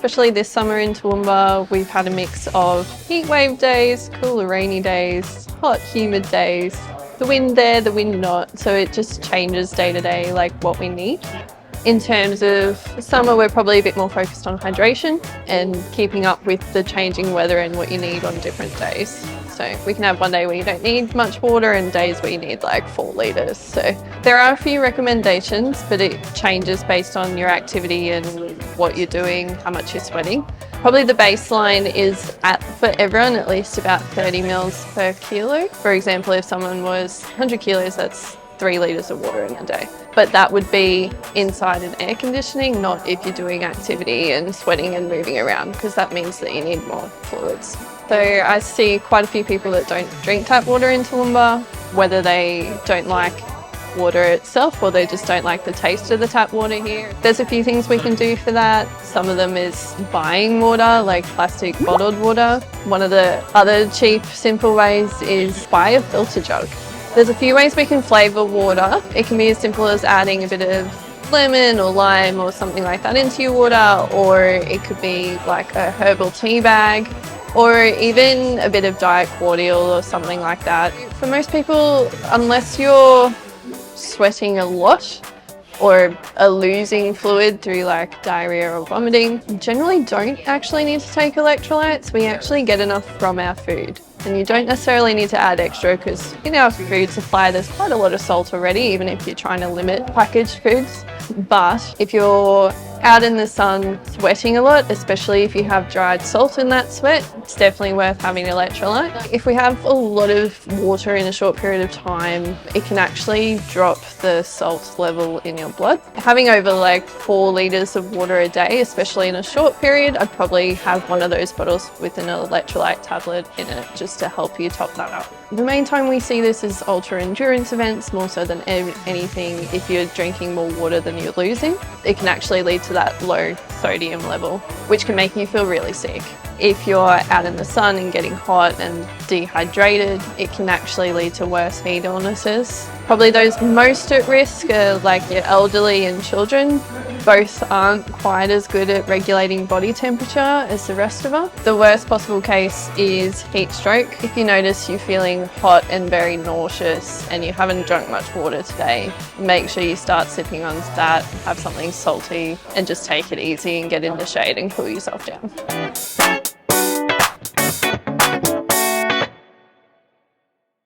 especially this summer in Toowoomba, we've had a mix of heat wave days, cooler rainy days, hot humid days, the wind there, the wind not, so it just changes day to day like what we need. In terms of summer, we're probably a bit more focused on hydration and keeping up with the changing weather and what you need on different days. So we can have one day where you don't need much water and days where you need like 4 litres. So there are a few recommendations, but it changes based on your activity and what you're doing, how much you're sweating. Probably the baseline is for everyone at least about 30 mils per kilo. For example, if someone was 100 kilos, that's 3 litres of water in a day. But that would be inside an air conditioning, not if you're doing activity and sweating and moving around, because that means that you need more fluids. So I see quite a few people that don't drink tap water in Toowoomba, whether they don't like water itself or they just don't like the taste of the tap water here. There's a few things we can do for that. Some of them is buying water, like plastic bottled water. One of the other cheap, simple ways is buy a filter jug. There's a few ways we can flavour water. It can be as simple as adding a bit of lemon or lime or something like that into your water, or it could be like a herbal tea bag, or even a bit of diet cordial or something like that. For most people, unless you're sweating a lot or are losing fluid through like diarrhea or vomiting, you generally don't actually need to take electrolytes. We actually get enough from our food. And you don't necessarily need to add extra because in our food supply there's quite a lot of salt already, even if you're trying to limit packaged foods. But if you're out in the sun sweating a lot, especially if you have dried salt in that sweat, it's definitely worth having electrolyte. If we have a lot of water in a short period of time, it can actually drop the salt level in your blood. Having over like 4 litres of water a day, especially in a short period, I'd probably have one of those bottles with an electrolyte tablet in it just to help you top that up. The main time we see this is ultra endurance events, more so than anything. If you're drinking more water than you're losing, it can actually lead to that low sodium level, which can make you feel really sick. If you're out in the sun and getting hot and dehydrated, it can actually lead to worse heat illnesses. Probably those most at risk are like your elderly and children. Both aren't quite as good at regulating body temperature as the rest of us. The worst possible case is heat stroke. If you notice you're feeling hot and very nauseous and you haven't drunk much water today, make sure you start sipping on that, have something salty, and just take it easy and get in the shade and cool yourself down.